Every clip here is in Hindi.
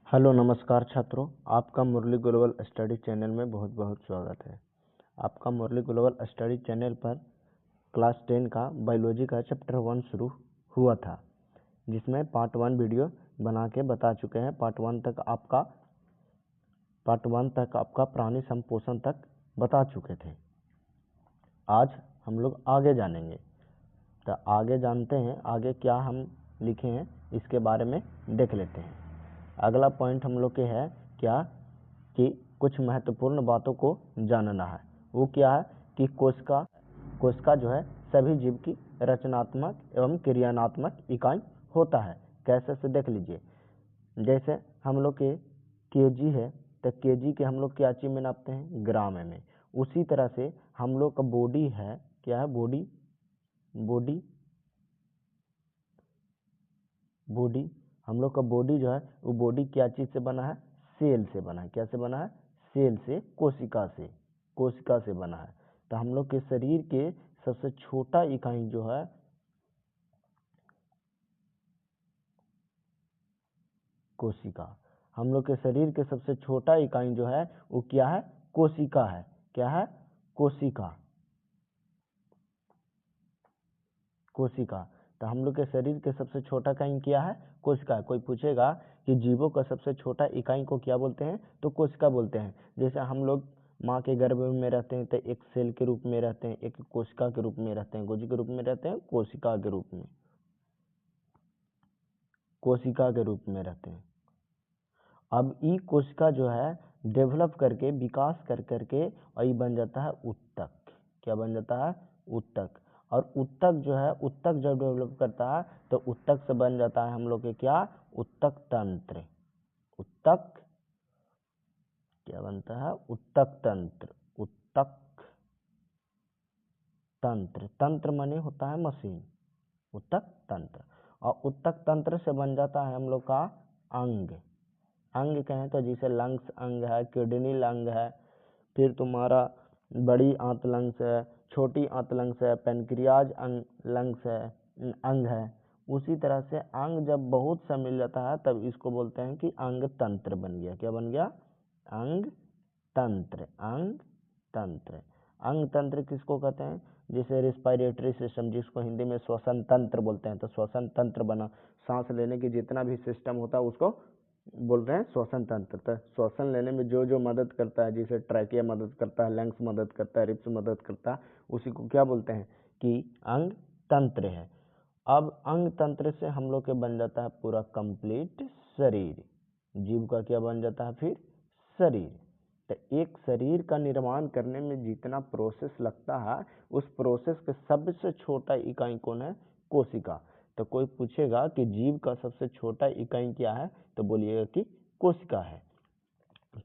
हेलो नमस्कार छात्रों, आपका मुरली ग्लोबल स्टडी चैनल में बहुत बहुत स्वागत है। आपका मुरली ग्लोबल स्टडी चैनल पर क्लास 10 का बायोलॉजी का चैप्टर 1 शुरू हुआ था, जिसमें पार्ट 1 वीडियो बना के बता चुके हैं। पार्ट 1 तक आपका प्राणी संपोषण तक बता चुके थे। आज हम लोग आगे जानेंगे, तो आगे जानते हैं आगे क्या हम लिखे हैं, इसके बारे में देख लेते हैं। अगला पॉइंट हम लोग के है क्या कि कुछ महत्वपूर्ण बातों को जानना है। वो क्या है कि कोशिका जो है सभी जीव की रचनात्मक एवं क्रियात्मक इकाई होता है। कैसे से देख लीजिए, जैसे हम लोग के केजी है तो केजी के हम लोग क्या चीज में नापते हैं, ग्राम में। उसी तरह से हम लोग का बॉडी है, क्या है बॉडी हम लोग का बॉडी जो है वो बॉडी क्या चीज से बना है, सेल से बना है। क्या से बना है, सेल से, कोशिका से बना है। तो हम लोग के शरीर के सबसे छोटा इकाई जो है कोशिका, हम लोग के शरीर के सबसे छोटा इकाई जो है वो क्या है, कोशिका है। क्या है, कोशिका। तो हम लोग के शरीर के सबसे छोटा इकाई क्या है, कोशिका। कोई पूछेगा कि जीवों का सबसे छोटा इकाई को क्या बोलते हैं, तो कोशिका बोलते हैं। जैसे हम लोग माँ के गर्भ में रहते हैं तो एक सेल के रूप में रहते हैं, एक कोशिका के रूप में रहते हैं। गोजी के रूप में रहते हैं, कोशिका के रूप में रहते हैं। अब ये कोशिका जो है डेवलप करके, विकास कर करके और ये बन जाता है उत्तक। क्या बन जाता है, उत्तक। और उत्तक जो है, उत्तक जब डेवलप करता है तो उत्तक से बन जाता है हम लोग के क्या, उत्तक तंत्र। उत्तक क्या बनता है, उत्तक तंत्र। तंत्र माने होता है मशीन, उत्तक तंत्र। और उत्तक तंत्र से बन जाता है हम लोग का अंग। अंग कहें तो जैसे लंग्स अंग है, किडनी अंग है, फिर तुम्हारा बड़ी आंत लंग्स है, छोटी आंत लंग्स है, पेनक्रियाज अंग है। उसी तरह से अंग जब बहुत सा मिल जाता है तब इसको बोलते हैं कि अंग तंत्र बन गया। क्या बन गया, अंग तंत्र। अंग तंत्र किसको कहते हैं, जैसे रिस्पायरेटरी सिस्टम, जिसको हिंदी में श्वसन तंत्र बोलते हैं, तो श्वसन तंत्र बना। सांस लेने की जितना भी सिस्टम होता है उसको बोल रहे हैं श्वसन तंत्र। तो श्वसन लेने में जो जो मदद करता है, जैसे ट्रैकिया मदद करता है, लंग्स मदद करता है, रिब्स मदद करता है, उसी को क्या बोलते हैं कि अंग तंत्र है। अब अंग तंत्र से हम लोग के बन जाता है पूरा कंप्लीट शरीर। जीव का क्या बन जाता है फिर, शरीर। तो एक शरीर का निर्माण करने में जितना प्रोसेस लगता है, उस प्रोसेस के सबसे छोटा इकाई कौन है, कोशिका। तो कोई पूछेगा कि जीव का सबसे छोटा इकाई क्या है, तो बोलिएगा कि कोशिका है।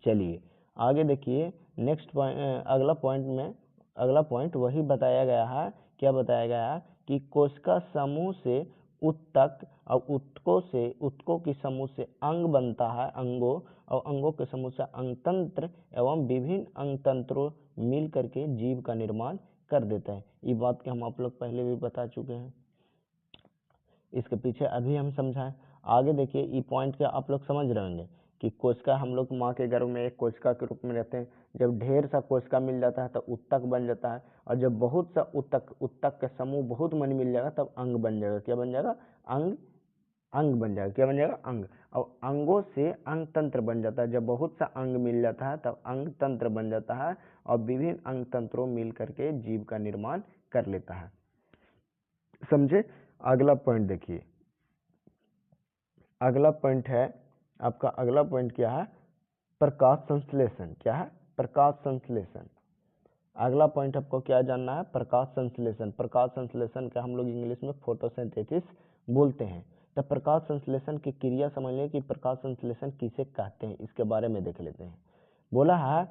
चलिए आगे देखिए, नेक्स्ट अगला पॉइंट वही बताया गया है। क्या बताया गया है कि कोशिका समूह से उत्तक, और उत्तकों के समूह से अंग बनता है, अंगों, और अंगों के समूह से अंगतंत्र, एवं विभिन्न अंगतंत्रों मिल करके जीव का निर्माण कर देता है। ये बात के हम आप लोग पहले भी बता चुके हैं, इसके पीछे अभी हम समझाएं। आगे देखिए, ये पॉइंट क्या आप लोग समझ रहे होंगे कि कोशिका, हम लोग माँ के गर्भ में एक कोशिका के रूप में रहते हैं। जब ढेर सा कोशिका मिल जाता है तो उत्तक बन जाता है, और जब बहुत सा उत्तक का समूह बहुत मन मिल जाएगा तब अंग बन जाएगा। क्या बन जाएगा, अंग बन जाएगा। क्या बन जाएगा, अंग। और अंगों से अंग तंत्र बन जाता है। जब बहुत सा अंग मिल जाता है तब अंग तंत्र बन जाता है, और विभिन्न अंग तंत्रों मिल करके जीव का निर्माण कर लेता है। समझे। अगला पॉइंट देखिए, अगला पॉइंट है आपका, अगला पॉइंट क्या है, प्रकाश संश्लेषण। क्या है, प्रकाश संश्लेषण। अगला पॉइंट आपको क्या जानना है, प्रकाश संश्लेषण। प्रकाश संश्लेषण का हम लोग इंग्लिश में फोटोसिंथेसिस बोलते हैं। तो प्रकाश संश्लेषण की क्रिया समझ लें कि प्रकाश संश्लेषण किसे कहते हैं, इसके बारे में देख लेते हैं। बोला है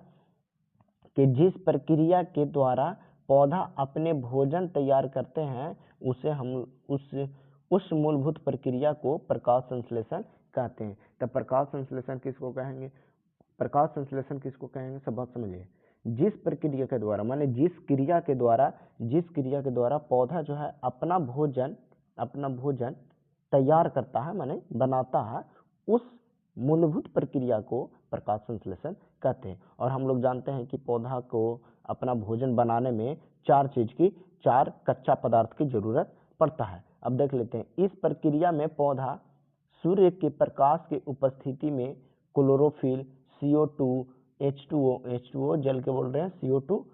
कि जिस प्रक्रिया के द्वारा पौधा अपने भोजन तैयार करते हैं, उसे हम उस मूलभूत प्रक्रिया को प्रकाश संश्लेषण कहते हैं। तो प्रकाश संश्लेषण किसको कहेंगे, प्रकाश संश्लेषण किसको कहेंगे, सब बात समझिए। जिस प्रक्रिया के द्वारा, माने जिस क्रिया के द्वारा पौधा जो है अपना भोजन तैयार करता है, माने बनाता है, उस मूलभूत प्रक्रिया को प्रकाश संश्लेषण कहते हैं। और हम लोग जानते हैं कि पौधा को अपना भोजन बनाने में चार कच्चा पदार्थ की जरूरत पड़ता है। अब देख लेते हैं, इस प्रक्रिया में पौधा सूर्य के प्रकाश की उपस्थिति में क्लोरोफिल, CO2, H2O जल के बोल रहे हैं, CO2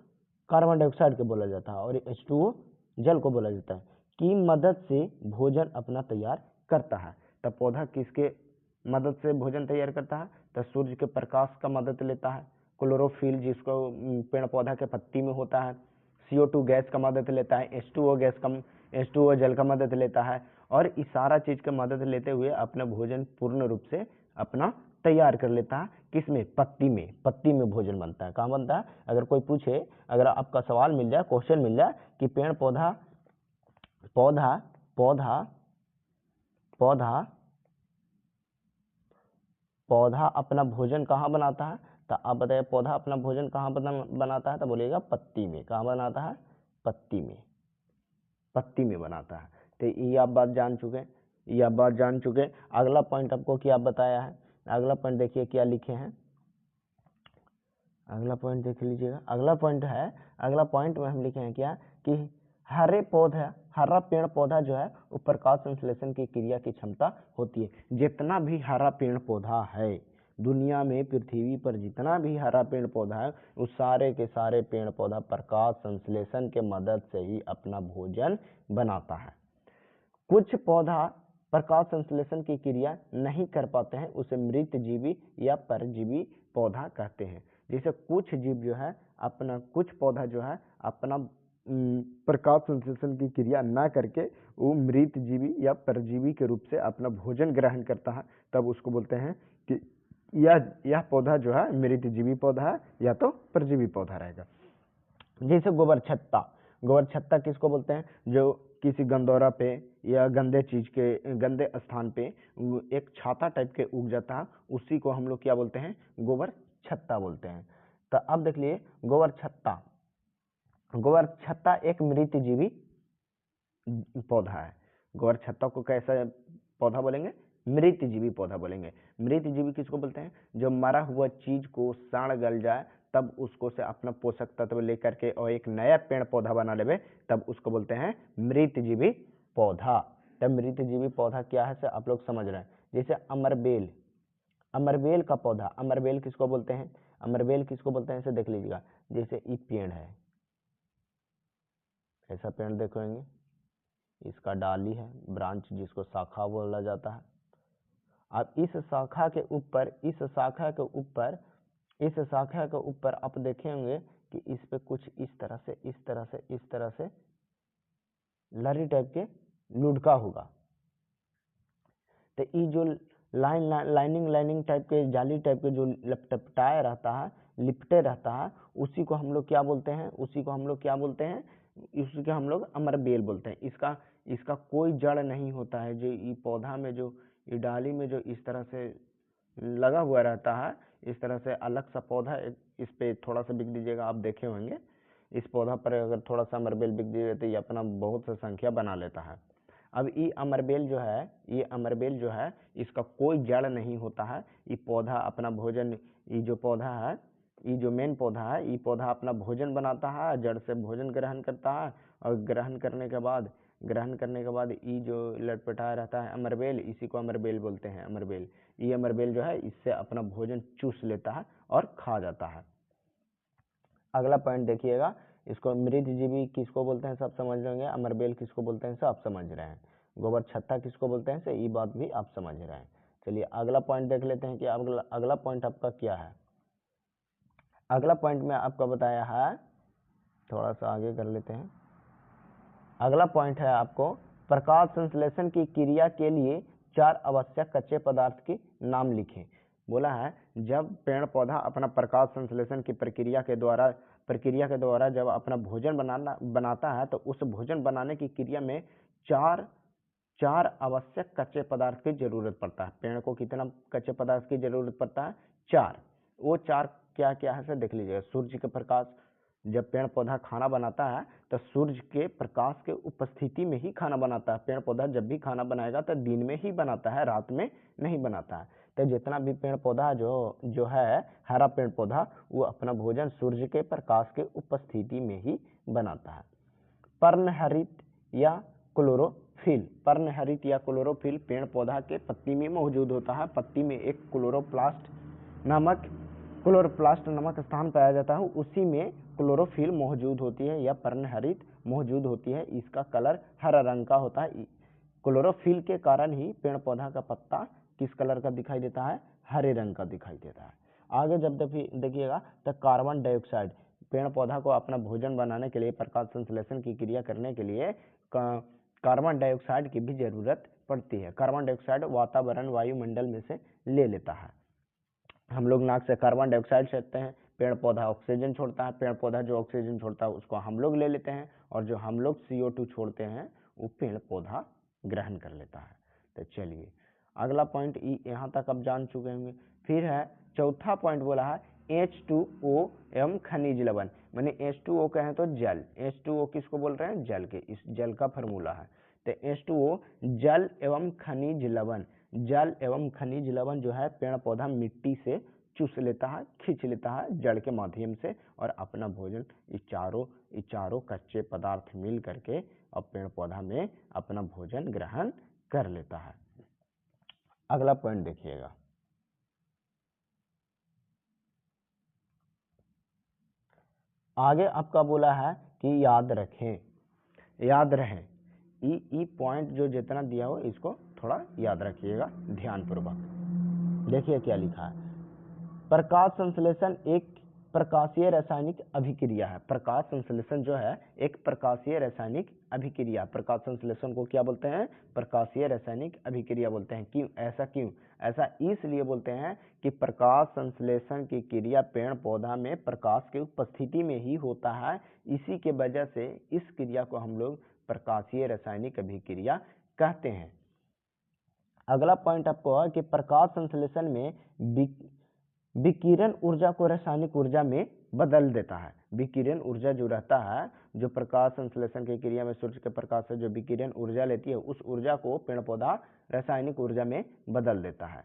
कार्बन डाइऑक्साइड के बोला जाता है, और H2O जल को बोला जाता है, की मदद से भोजन अपना तैयार करता है। तब पौधा किसके मदद से भोजन तैयार करता है? तो सूर्य के प्रकाश का मदद लेता है, क्लोरोफिल जिसको पेड़ पौधा के पत्ती में होता है, CO2 गैस का मदद लेता है, H2O जल का मदद लेता है, और इस सारा चीज का मदद लेते हुए अपना भोजन पूर्ण रूप से अपना तैयार कर लेता है। किसमें? पत्ती में भोजन बनता है। कहाँ बनता है? अगर कोई पूछे, अगर आपका सवाल मिल जाए, क्वेश्चन मिल जाए कि पेड़ पौधा पौधा पौधा पौधा पौधा अपना भोजन कहाँ बनाता है, तो आप बताइए पौधा अपना भोजन कहाँ बनाता है? तो बोलिएगा पत्ती में। कहाँ बनाता है? पत्ती में बनाता है। तो ये आप बात जान चुके। अगला पॉइंट आपको क्या बताया है? अगला पॉइंट देखिए क्या लिखे हैं, अगला पॉइंट देख लीजिएगा। अगला पॉइंट में हम लिखे हैं क्या कि हरा पेड़ पौधा जो है वो प्रकाश संश्लेषण की क्रिया की क्षमता होती है। जितना भी हरा पेड़ पौधा है दुनिया में, पृथ्वी पर जितना भी हरा पेड़ पौधा है, उस सारे के सारे पेड़ पौधा प्रकाश संश्लेषण के मदद से ही अपना भोजन बनाता है। कुछ पौधा प्रकाश संश्लेषण की क्रिया नहीं कर पाते हैं, उसे मृत जीवी या परजीवी पौधा कहते हैं। जैसे कुछ पौधा जो है अपना प्रकाश संश्लेषण की क्रिया ना करके वो मृत जीवी या परजीवी के रूप से अपना भोजन ग्रहण करता है, तब उसको बोलते हैं कि यह पौधा जो है मृत जीवी पौधा है या तो परजीवी पौधा रहेगा। जैसे गोबर छत्ता किसको बोलते हैं? जो किसी गंदौरा पे या गंदे स्थान पे एक छाता टाइप के उग जाता है, उसी को हम लोग क्या बोलते हैं? गोबर छत्ता बोलते हैं। तो अब देख लिए, गोबर छत्ता एक मृत जीवी पौधा है। गोबर छत्ता को कैसा पौधा बोलेंगे? मृत जीवी पौधा बोलेंगे। मृत जीवी किसको बोलते हैं? जो मरा हुआ चीज को सड़ गल जाए तब उसको से अपना पोषक तत्व लेकर के और एक नया पेड़ पौधा बना लेवे, तब उसको बोलते हैं मृत जीवी पौधा। तब मृत जीवी पौधा क्या है से आप लोग समझ रहे हैं। जैसे अमरबेल का पौधा, अमरबेल किसको बोलते हैं? इसे देख लीजिएगा। जैसे ये पेड़ है, ऐसा पेड़ देखेंगे, इसका डाली है, ब्रांच जिसको शाखा बोला जाता है। अब इस शाखा के ऊपर आप देखेंगे कि इस पे कुछ इस तरह से लरी टाइप के लुढ़का होगा। तो ये जो लाइनिंग टाइप के, जाली टाइप के जो लिपटे रहता है, उसी को हम लोग क्या बोलते हैं? उसी को हम लोग अमरबेल बोलते हैं। इसका कोई जड़ नहीं होता है। जो ये पौधा में जो ये डाली में जो इस तरह से लगा हुआ रहता है, इस तरह से अलग सा पौधा, इस पे थोड़ा सा बिक दीजिएगा, आप देखे होंगे। इस पौधा पर अगर थोड़ा सा अमरबेल बिक दीजिए तो ये अपना बहुत सा संख्या बना लेता है। अब ये अमरबेल जो है इसका कोई जड़ नहीं होता है। ये पौधा अपना भोजन, ये जो मेन पौधा है, ये पौधा अपना भोजन बनाता है, जड़ से भोजन ग्रहण करता है, और ग्रहण करने के बाद ये जो लटपटाया रहता है अमरबेल, इसी को अमरबेल बोलते हैं। ये अमरबेल जो है इससे अपना भोजन चूस लेता है और खा जाता है। अगला पॉइंट देखिएगा, इसको मृत जीवी किसको बोलते हैं सब समझ रहे होंगे, अमरबेल किसको बोलते हैं सब समझ रहे हैं, गोबर छत्ता किसको बोलते हैं ये बात भी आप समझ रहे हैं। चलिए अगला पॉइंट देख लेते हैं कि अगला पॉइंट आपका क्या है। अगला पॉइंट में आपका बताया है, थोड़ा सा आगे कर लेते हैं। अगला पॉइंट है आपको, प्रकाश संश्लेषण की क्रिया के लिए 4 आवश्यक कच्चे पदार्थ के नाम लिखें। बोला है जब पेड़ पौधा अपना प्रकाश संश्लेषण की प्रक्रिया के द्वारा जब अपना भोजन बनाता है, तो उस भोजन बनाने की क्रिया में चार आवश्यक कच्चे पदार्थ की जरूरत पड़ता है। पेड़ को कितना कच्चे पदार्थ की जरूरत पड़ता है? 4। वो 4 क्या क्या है सर देख लीजिएगा। सूर्य के प्रकाश, जब पेड़ पौधा खाना बनाता है तो सूर्य के प्रकाश के उपस्थिति में ही खाना बनाता है। पेड़ पौधा जब भी खाना बनाएगा तो दिन में ही बनाता है, रात में नहीं बनाता है। तो जितना भी पेड़ पौधा जो है हरा पेड़ पौधा, वो अपना भोजन सूर्य के प्रकाश के उपस्थिति में ही बनाता है। पर्णहरित या क्लोरोफिल, पर्णहरित या क्लोरोफिल पेड़ पौधा के पत्ती में मौजूद होता है। पत्ती में एक क्लोरोप्लास्ट नामक स्थान पाया जाता है, उसी में क्लोरोफिल मौजूद होती है या पर्णहरित मौजूद होती है। इसका कलर हरा रंग का होता है। क्लोरोफिल के कारण ही पेड़ पौधा का पत्ता किस कलर का दिखाई देता है? हरे रंग का दिखाई देता है। आगे जब देखिएगा तो कार्बन डाइऑक्साइड, पेड़ पौधा को अपना भोजन बनाने के लिए, प्रकाश संश्लेषण की क्रिया करने के लिए कार्बन डाइऑक्साइड की भी जरूरत पड़ती है। कार्बन डाइऑक्साइड वातावरण वायुमंडल में से ले लेता है। हम लोग नाक से कार्बन डाइऑक्साइड छोड़ते हैं, पेड़ पौधा ऑक्सीजन छोड़ता है। पेड़ पौधा जो ऑक्सीजन छोड़ता है उसको हम लोग ले लेते हैं, और जो हम लोग CO2 छोड़ते हैं वो पेड़ पौधा ग्रहण कर लेता है। तो चलिए अगला पॉइंट यहाँ तक आप जान चुके होंगे। फिर है चौथा पॉइंट बोला है H2O एवं खनिज लवण, माने H2O कहें तो जल। H2O किसको बोल रहे हैं? जल के। इस जल का फॉर्मूला है। तो H2O जल एवं खनिज लवण। जल एवं खनिज लवण जो है पेड़ पौधा मिट्टी से चूस लेता है, खींच लेता है जड़ के माध्यम से, और अपना भोजन इस चारों कच्चे पदार्थ मिल करके और पेड़ पौधा में अपना भोजन ग्रहण कर लेता है। अगला पॉइंट देखिएगा, आगे आपका बोला है कि याद रहे। ई पॉइंट जो जितना दिया हो इसको थोड़ा याद रखिएगा ध्यानपूर्वक। देखिए क्या लिखा है। प्रकाश संश्लेषण एक प्रकाशीय रासायनिक अभिक्रिया है। प्रकाश संश्लेषण जो है एक प्रकाशीय रासायनिक अभिक्रिया। प्रकाश संश्लेषण को क्या बोलते हैं? प्रकाशीय रासायनिक अभिक्रिया बोलते हैं। क्यों ऐसा इसलिए बोलते हैं कि प्रकाश संश्लेषण की क्रिया पेड़ पौधा में प्रकाश की उपस्थिति में ही होता है। इसी के वजह से इस क्रिया को हम लोग प्रकाशीय रासायनिक अभिक्रिया कहते हैं। अगला पॉइंट आपको है कि प्रकाश संश्लेषण में विकिरण ऊर्जा को रासायनिक ऊर्जा में बदल देता है। विकिरण ऊर्जा जो रहता है, जो प्रकाश संश्लेषण की क्रिया में सूर्य के प्रकाश से जो विकिरण ऊर्जा लेती है, उस ऊर्जा को पेड़ पौधा रासायनिक ऊर्जा में बदल देता है।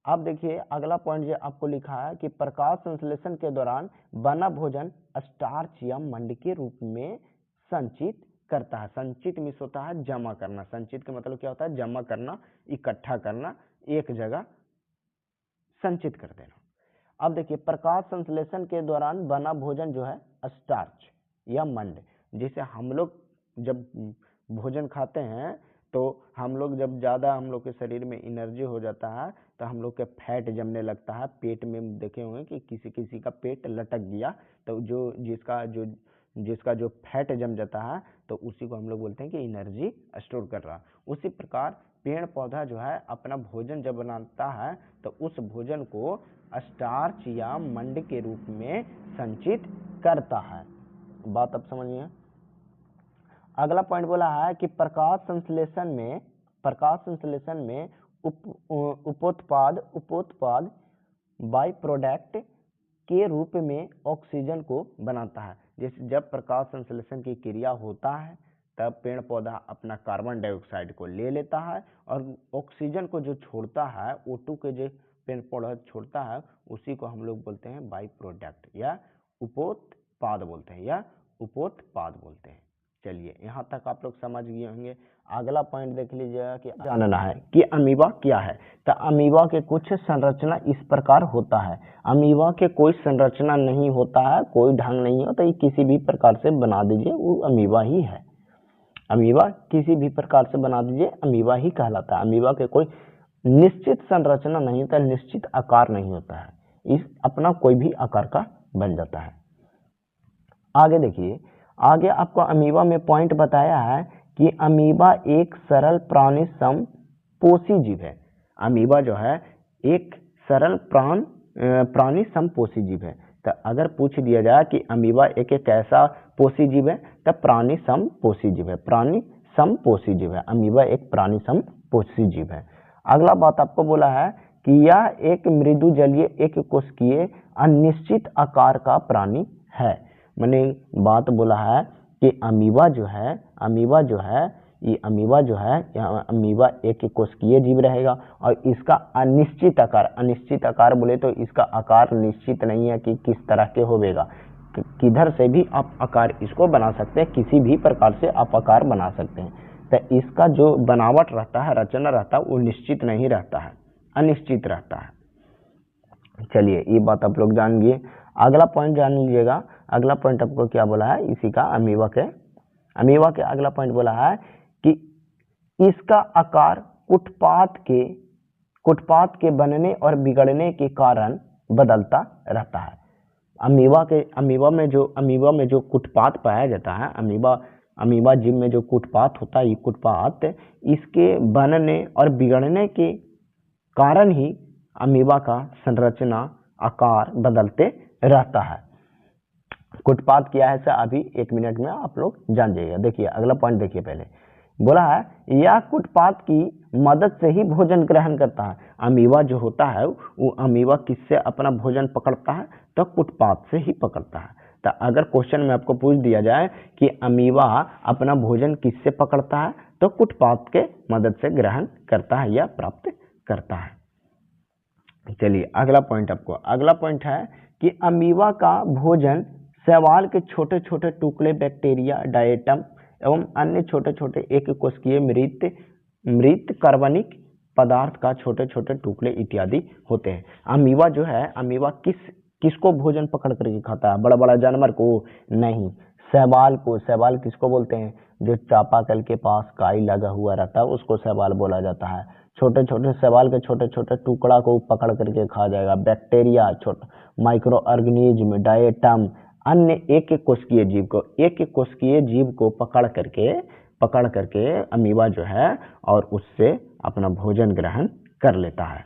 अब देखिए अगला पॉइंट जो आपको लिखा है कि प्रकाश संश्लेषण के दौरान बना भोजन स्टार्च या मंड के रूप में संचित करता है। संचित मीन्स होता है जमा करना। संचित का मतलब क्या होता है? जमा करना, इकट्ठा करना, एक जगह संचित कर देना। अब देखिए प्रकाश संश्लेषण के दौरान बना भोजन जो है स्टार्च या मंड, जिसे हम लोग जब भोजन खाते हैं तो हम लोग जब ज़्यादा हम लोग के शरीर में एनर्जी हो जाता है तो हम लोग के फैट जमने लगता है। पेट में देखे होंगे कि किसी किसी का पेट लटक गया, तो जिसका जो फैट जम जाता है तो उसी को हम लोग बोलते हैं कि एनर्जी स्टोर कर रहा। उसी प्रकार पेड़ पौधा जो है अपना भोजन जब बनाता है तो उस भोजन को स्टार्च या मंड के रूप में संचित करता है। बात अब समझिए। अगला पॉइंट बोला है कि प्रकाश संश्लेषण में उपोत्पाद बाई प्रोडक्ट के रूप में ऑक्सीजन को बनाता है। जैसे जब प्रकाश संश्लेषण की क्रिया होता है तब पेड़ पौधा अपना कार्बन डाइऑक्साइड को ले लेता है और ऑक्सीजन को जो छोड़ता है, O2 के जो पेड़ पौधा छोड़ता है, उसी को हम लोग बोलते हैं बाई प्रोडक्ट या उपोत्पाद बोलते हैं। चलिए यहाँ तक आप लोग समझ गए होंगे। अगला पॉइंट देख लीजिएगा कि जानना है कि अमीबा क्या है। तो अमीबा के कुछ संरचना इस प्रकार होता है। अमीबा के कोई संरचना नहीं होता है, कोई ढंग नहीं होता, ये किसी भी प्रकार से बना दीजिए वो अमीबा ही है। अमीबा किसी भी प्रकार से बना दीजिए अमीबा ही कहलाता है। अमीबा के कोई निश्चित संरचना नहीं होता, निश्चित आकार नहीं होता है, इस अपना कोई भी आकार का बन जाता है। आगे देखिए, आगे आपको अमीबा में पॉइंट बताया है कि अमीबा एक सरल प्राणी समपोषी जीव है। अमीबा जो है एक सरल प्राणी समपोषी जीव है। तो अगर पूछ दिया जाए कि अमीबा एक कैसा पोषी जीव है, तब प्राणी समपोषी जीव है। प्राणी समपोषी जीव है, अमीबा एक प्राणी समपोषी जीव है। अगला बात आपको बोला है कि यह एक मृदु जलीय एक कोशिकीय अनिश्चित आकार का प्राणी है। मैंने बात बोला है कि अमीबा जो है ये अमीबा जो है, यहाँ अमीबा एक कोशिकीय जीव रहेगा और इसका अनिश्चित आकार बोले तो इसका आकार निश्चित नहीं है कि किस तरह के होवेगा, किधर से भी आप आकार इसको बना सकते हैं, किसी भी प्रकार से आप आकार बना सकते हैं। तो इसका जो बनावट रहता है, रचना रहता है, वो निश्चित नहीं रहता है, अनिश्चित रहता है। चलिए ये बात आप लोग जान लिए। अगला पॉइंट जान लीजिएगा। अगला पॉइंट आपको क्या बोला है, इसी का अमीबा के अगला पॉइंट बोला है कि इसका आकार कुटपात के बनने और बिगड़ने के कारण बदलता रहता है। अमीबा में जो कुटपात पाया जाता है, अमीबा जीव में जो कुटपात होता है, ये कुटपात इसके बनने और बिगड़ने के कारण ही अमीबा का संरचना आकार बदलते रहता है। कुटपात क्या है सर, अभी 1 मिनट में आप लोग जान जाइएगा। देखिए अगला पॉइंट देखिए, पहले बोला है यह कुटपात की मदद से ही भोजन ग्रहण करता है। अमीबा जो होता है वो अमीबा किससे अपना भोजन पकड़ता है, तो कुटपात से ही पकड़ता है। तो अगर क्वेश्चन में आपको पूछ दिया जाए कि अमीबा अपना भोजन किससे पकड़ता है, तो कुटपात के मदद से ग्रहण करता है या प्राप्त करता है। चलिए अगला पॉइंट है कि अमीबा का भोजन शैवाल के छोटे छोटे टुकड़े, बैक्टीरिया, डायटम एवं अन्य छोटे छोटे एक कोशिकीय मृत कार्बनिक पदार्थ का छोटे छोटे टुकड़े इत्यादि होते हैं। अमीबा जो है, अमीबा किसको भोजन पकड़ करके खाता है, बड़ा बड़ा जानवर को नहीं, शैवाल को। शैवाल किसको बोलते हैं, जो चापाकल के पास काई लगा हुआ रहता है उसको शैवाल बोला जाता है। छोटे छोटे शैवाल के छोटे छोटे टुकड़ा को पकड़ करके खा जाएगा। बैक्टीरिया, छोटा माइक्रो ऑर्गेनिज्म, डायटम, अन्य एक कोशिकीय जीव को पकड़ करके अमीबा जो है और उससे अपना भोजन ग्रहण कर लेता है।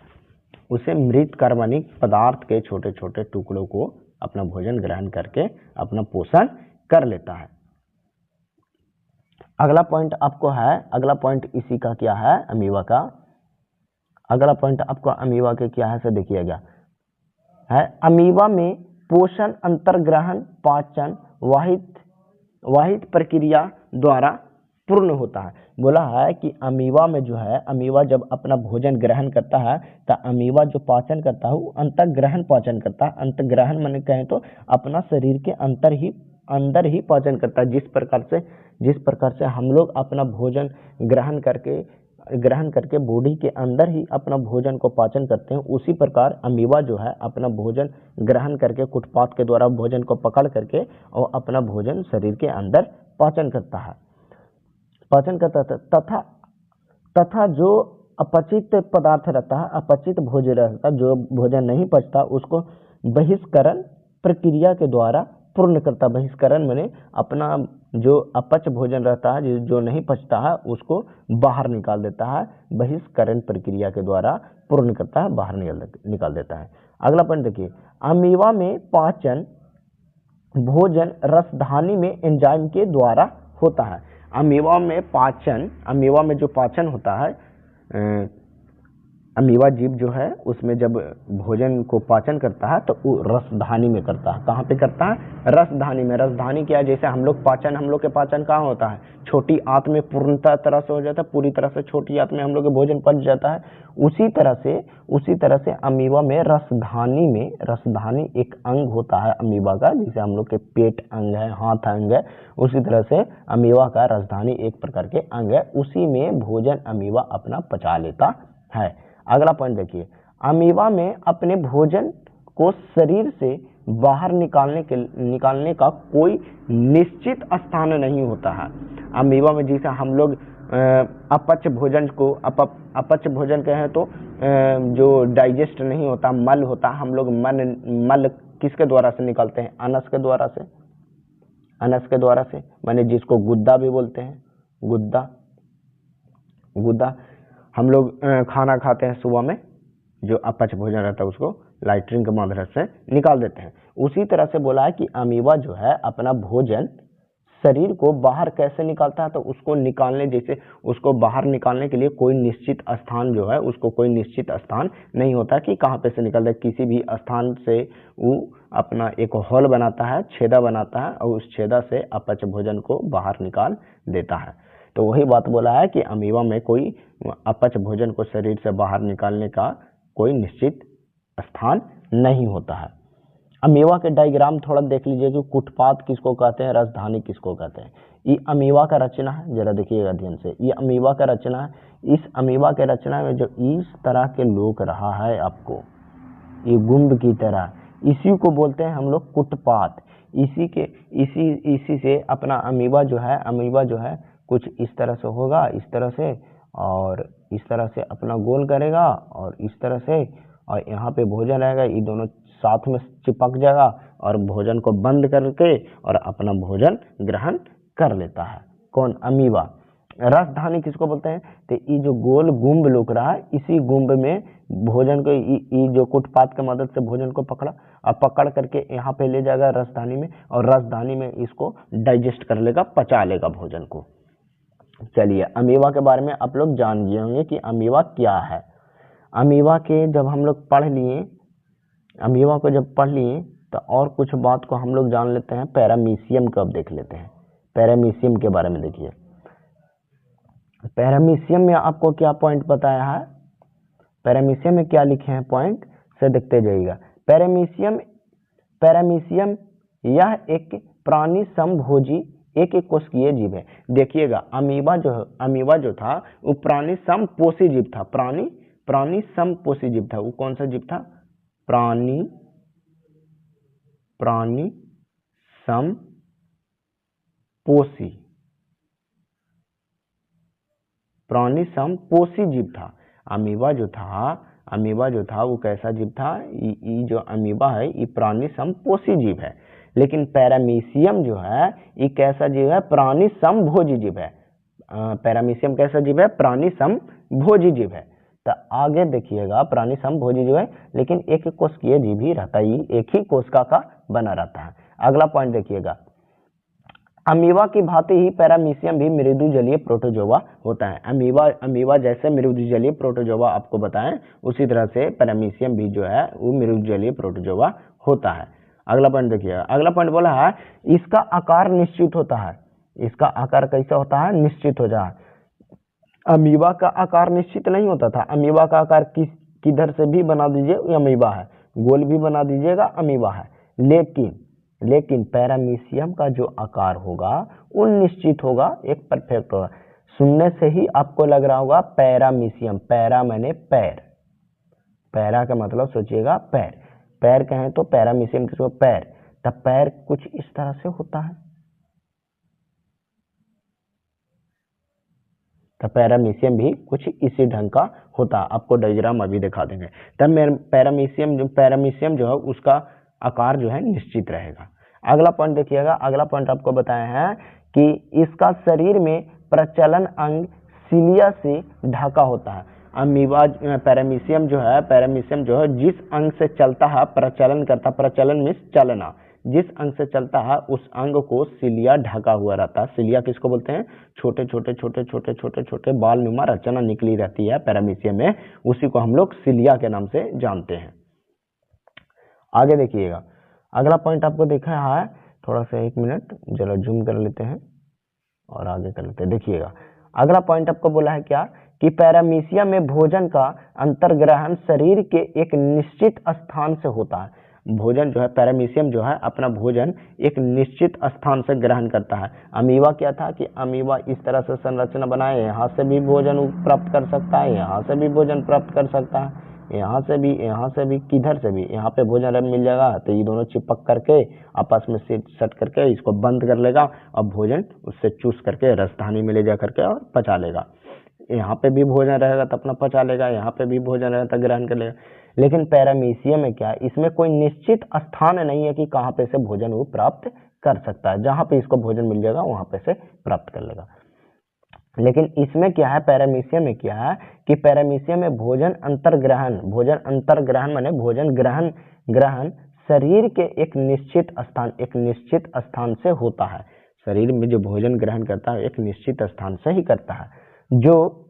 उसे मृत कार्बनिक पदार्थ के छोटे छोटे टुकड़ों को अपना भोजन ग्रहण करके अपना पोषण कर लेता है। अगला पॉइंट इसी का क्या है, अमीबा का अगला पॉइंट आपको अमीबा के क्या है, से देखिएगा है अमीबा में पोषण अंतर्ग्रहण पाचन वाहित प्रक्रिया द्वारा पूर्ण होता है। बोला है कि अमीबा में जो है, अमीबा जब अपना भोजन ग्रहण करता है तो अमीबा जो पाचन करता है वो अंतर्ग्रहण पाचन करता है। अंतर्ग्रहण माने कहें तो अपना शरीर के अंदर ही पाचन करता है। जिस प्रकार से हम लोग अपना भोजन ग्रहण करके बॉडी के अंदर ही अपना भोजन को पाचन करते हैं, उसी प्रकार अमीबा जो है अपना भोजन ग्रहण करके कुटपात के द्वारा भोजन को पकड़ करके और अपना भोजन शरीर के अंदर पाचन करता है तथा जो अपचित पदार्थ रहता है, अपचित भोजन रहता है, जो भोजन नहीं पचता उसको बहिष्करण प्रक्रिया के द्वारा पूर्ण करता। बहिष्करण माने अपना जो अपच भोजन रहता है, जो नहीं पचता है, उसको बाहर निकाल देता है। बहिष्करण प्रक्रिया के द्वारा पूर्ण करता है, बाहर निकाल देता है। अगला पॉइंट देखिए, अमीबा में पाचन भोजन रसधानी में एंजाइम के द्वारा होता है। अमीबा में जो पाचन होता है, अमीबा जीव जो है उसमें जब भोजन को पाचन करता है तो वो रसधानी में करता है। कहाँ पे करता है, रसधानी में। रसधानी क्या है, जैसे हम लोग के पाचन कहाँ होता है, छोटी आंत में पूर्णतः तरह से हो जाता है, पूरी तरह से छोटी आंत में हम लोग के भोजन पच जाता है। उसी तरह से अमीबा में रसधानी एक अंग होता है अमीबा का, जैसे हम लोग के पेट अंग है, हाथ अंग है, उसी तरह से अमीबा का रसधानी एक प्रकार के अंग है। उसी में भोजन अमीबा अपना पचा लेता है। अगला पॉइंट देखिए, अमीबा में अपने भोजन को शरीर से बाहर निकालने का कोई निश्चित स्थान नहीं होता है। अमीबा में जैसे हम लोग अपच भोजन कहें तो जो डाइजेस्ट नहीं होता, मल होता, हम लोग मल किसके द्वारा से निकालते हैं, अनस के द्वारा से माने जिसको गुद्दा भी बोलते हैं। गुद्दा हम लोग खाना खाते हैं सुबह में, जो अपच भोजन रहता है उसको लाइट्रिन के माध्यम से निकाल देते हैं। उसी तरह से बोला है कि अमीबा जो है अपना भोजन शरीर को बाहर कैसे निकालता है, तो उसको बाहर निकालने के लिए कोई निश्चित स्थान जो है, उसको कोई निश्चित स्थान नहीं होता कि कहाँ पे से निकलता है। किसी भी स्थान से वो अपना एक होल बनाता है, छेदा बनाता है और उस छेदा से अपच भोजन को बाहर निकाल देता है। तो वही बात बोला है कि अमीबा में कोई अपच भोजन को शरीर से बाहर निकालने का कोई निश्चित स्थान नहीं होता है। अमीबा के डायग्राम थोड़ा देख लीजिए कि कुटपात किसको कहते हैं, रसधानी किसको कहते हैं। ये अमीबा का रचना है, जरा देखिएगा ध्यान से, ये अमीबा का रचना है। इस अमीबा के रचना में जो इस तरह के लोक रहा है आपको, ये गुंब की तरह, इसी को बोलते हैं हम लोग कुटपात। इसी से अपना अमीबा जो है कुछ इस तरह से होगा, इस तरह से, और इस तरह से अपना गोल करेगा, और इस तरह से, और यहाँ पे भोजन रहेगा, ये दोनों साथ में चिपक जाएगा और भोजन को बंद करके और अपना भोजन ग्रहण कर लेता है। कौन? अमीबा। रसधानी किसको बोलते हैं? तो ये जो गोल गुंब लुक रहा है, इसी गुंब में भोजन को, ये जो कुटपात की मदद से भोजन को पकड़ा और पकड़ करके यहाँ पे ले जाएगा रसधानी में, और रसधानी में इसको डाइजेस्ट कर लेगा, पचा लेगा भोजन को। चलिए, अमीबा के बारे में आप लोग जान गए होंगे कि अमीबा क्या है। अमीबा के जब हम लोग पढ़ लिए, अमीबा को जब पढ़ लिए तो और कुछ बात को हम लोग जान लेते हैं। पैरामीशियम को अब देख लेते हैं। पैरामीशियम के बारे में देखिए, पैरामीशियम में आपको क्या पॉइंट बताया है, पैरामीशियम में क्या लिखे हैं पॉइंट से देखते जाइएगा। पैरामीशियम यह एक प्राणी समभोजी एक कोशिकीय जीव है। देखिएगा, अमीबा जो था वो प्राणी समपोषी जीव था। प्राणी समपोषी जीव था। वो कौन सा जीव था? प्राणी समपोषी जीव था। अमीबा जो था वो कैसा जीव था? ये जो अमीबा है ये प्राणी समपोषी जीव है। लेकिन पैरामीशियम जो है ये कैसा जीव है? प्राणी समभोजी जीव है। पैरामीशियम कैसा जीव है? प्राणी समभोजी जीव है। तो आगे देखिएगा, प्राणी समभोजी जीव है लेकिन एक कोशिकीय जीव ही रहता है, एक ही कोशिका का बना रहता है। अगला पॉइंट देखिएगा, अमीबा की भांति ही पैरामीशियम भी मृदु जलीय प्रोटोजोआ होता है। अमीबा जैसे मृदु जलीय प्रोटोजोआ आपको बताएं, उसी तरह से पैरामीशियम भी जो है वो मृदु जलीय प्रोटोजोआ होता है। अगला पॉइंट देखिएगा, अगला पॉइंट बोला है इसका आकार निश्चित होता है। इसका आकार कैसा होता है? निश्चित हो जाए। अमीबा का आकार निश्चित नहीं होता था। अमीबा का आकार किधर से भी बना दीजिए ये अमीबा है, गोल भी बना दीजिएगा अमीबा है। लेकिन पैरामीशियम का जो आकार होगा वो निश्चित होगा, एक परफेक्ट होगा। सुनने से ही आपको लग रहा होगा पैरामीशियम, पैरा माने पैर, पैरा का मतलब सोचिएगा पैर कहें तो पैरामीशियम किसको? पैर। तब पैर कुछ इस तरह से होता है, तो पैरामीशियम भी कुछ इसी ढंग का होता है। आपको डायग्राम अभी दिखा देंगे। तब पैरामीशियम जो है उसका आकार जो है निश्चित रहेगा। अगला पॉइंट देखिएगा, अगला पॉइंट आपको बताया है कि इसका शरीर में प्रचलन अंग सिलिया से ढका होता है। पैरामीशियम जो है जिस अंग से चलता है, प्रचलन करता, प्रचलन मीन्स चलना, जिस अंग से चलता है उस अंग को सिलिया ढका हुआ रहता है। सिलिया किसको बोलते हैं? छोटे बाल नुमा रचना निकली रहती है पैरामीशियम में, उसी को हम लोग सिलिया के नाम से जानते हैं। आगे देखिएगा, अगला पॉइंट आपको देखा है, थोड़ा सा एक मिनट जरा जूम कर लेते हैं और आगे कर लेते हैं। देखिएगा, अगला पॉइंट आपको बोला है क्या कि पैरामीशियम में भोजन का अंतर्ग्रहण शरीर के एक निश्चित स्थान से होता है। भोजन जो है, पैरामीशियम जो है अपना भोजन एक निश्चित स्थान से ग्रहण करता है। अमीबा क्या था कि अमीबा इस तरह से संरचना बनाए, यहाँ से भी भोजन प्राप्त कर सकता है, यहाँ से भी भोजन प्राप्त कर सकता है, यहाँ से भी, किधर से भी, यहाँ पे भोजन मिल जाएगा तो ये दोनों चिपक करके आपस में सट करके इसको बंद कर लेगा और भोजन उससे चूस करके राजधानी में ले जा करके और पचा लेगा। यहाँ पे भी भोजन रहेगा तो अपना पचा लेगा, यहाँ पे भी भोजन रहेगा तो ग्रहण कर लेगा। लेकिन पैरामीशियम में क्या है, इसमें कोई निश्चित स्थान नहीं है कि कहाँ पे से भोजन वो प्राप्त कर सकता है। जहाँ पे इसको भोजन मिल जाएगा वहां पे से प्राप्त कर लेगा। लेकिन इसमें क्या है, पैरामीशियम में क्या है कि पैरामीशियम में भोजन अंतर्ग्रहण माने भोजन ग्रहण शरीर के एक निश्चित स्थान से होता है। शरीर में जो भोजन ग्रहण करता है एक निश्चित स्थान से ही करता है, जो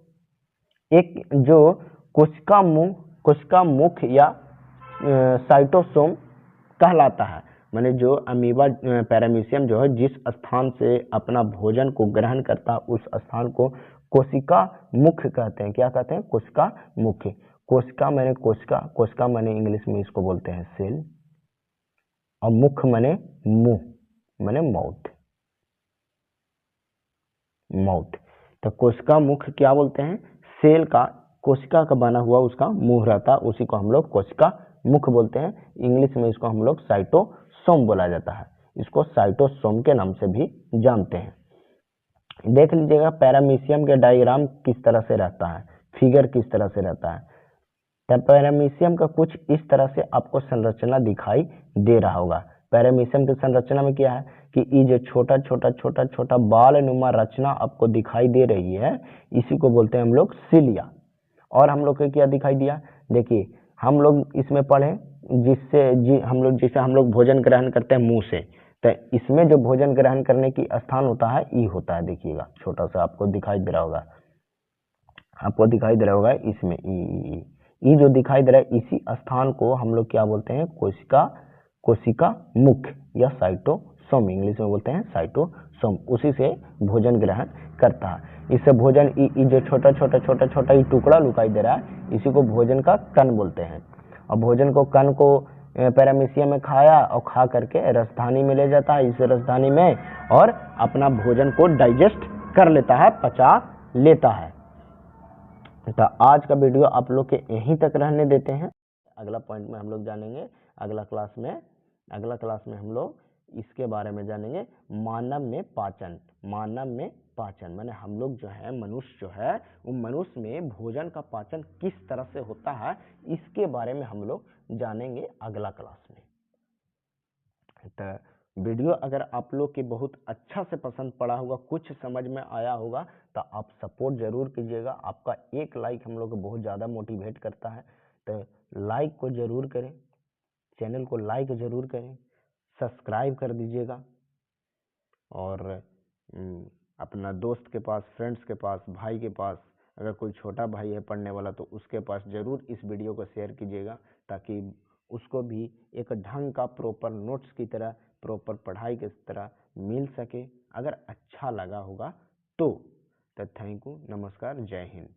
कोशिका मुख या साइटोसोम कहलाता है। माने जो अमीबा पैरामीशियम जो है जिस स्थान से अपना भोजन को ग्रहण करता है उस स्थान को कोशिका मुख्य कहते हैं। क्या कहते हैं? कोशिका मुख्य। कोशिका माने कोशिका, कोशिका माने इंग्लिश में इसको बोलते हैं सेल, और मुख माने मुंह, माने माउथ, माउथ। तो कोशिका मुख क्या बोलते हैं? सेल का, कोशिका का बना हुआ उसका मुंह रहता है, उसी को हम लोग कोशिका मुख बोलते हैं। इंग्लिश में इसको हम लोग साइटोसोम बोला जाता है, इसको साइटोसोम के नाम से भी जानते हैं। देख लीजिएगा पैरामीशियम के डायग्राम किस तरह से रहता है, फिगर किस तरह से रहता है। पैरामीशियम का कुछ इस तरह से आपको संरचना दिखाई दे रहा होगा। पैरामीशियम की संरचना में क्या है कि ये जो छोटा छोटा छोटा छोटा बाल नुमा रचना आपको दिखाई दे रही है, इसी को बोलते हैं हम लोग सिलिया। और हम लोग को क्या दिखाई दिया? देखिए हम लोग इसमें पढ़े जिससे हम लोग भोजन ग्रहण करते हैं मुंह से, तो इसमें जो भोजन ग्रहण करने की स्थान होता है ई होता है। देखिएगा छोटा सा आपको दिखाई दे रहा होगा, आपको दिखाई दे रहा होगा इसमें ई जो दिखाई दे रहा है, इसी स्थान को हम लोग क्या बोलते हैं? कोशिका मुख या साइटोसोम, इंग्लिश में बोलते हैं साइटोसोम। उसी से भोजन ग्रहण करता है। इससे भोजन जो छोटा छोटा छोटा छोटा ये टुकड़ा दिखाई दे रहा है, इसी को भोजन का कण बोलते हैं। और भोजन को कण को पैरामीशियम में खाया और खा करके रसधानी में ले जाता है, इस रसधानी में और अपना भोजन को डाइजेस्ट कर लेता है, पचा लेता है। तो आज का वीडियो आप लोग के यहीं तक रहने देते हैं। अगला पॉइंट में हम लोग जानेंगे अगला क्लास में हम लोग इसके बारे में जानेंगे मानव में पाचन। मानव में पाचन माने हम लोग जो है मनुष्य जो है वो मनुष्य में भोजन का पाचन किस तरह से होता है, इसके बारे में हम लोग जानेंगे अगला क्लास में। तो वीडियो अगर आप लोग के बहुत अच्छा से पसंद पड़ा होगा, कुछ समझ में आया होगा, तो आप सपोर्ट जरूर कीजिएगा। आपका एक लाइक हम लोग को बहुत ज़्यादा मोटिवेट करता है, तो लाइक को जरूर करें, चैनल को लाइक जरूर करें, सब्सक्राइब कर दीजिएगा। और अपना दोस्त के पास, फ्रेंड्स के पास, भाई के पास, अगर कोई छोटा भाई है पढ़ने वाला तो उसके पास जरूर इस वीडियो को शेयर कीजिएगा, ताकि उसको भी एक ढंग का प्रॉपर नोट्स की तरह, प्रॉपर पढ़ाई की तरह मिल सके। अगर अच्छा लगा होगा तो थैंक यू, नमस्कार, जय हिंद।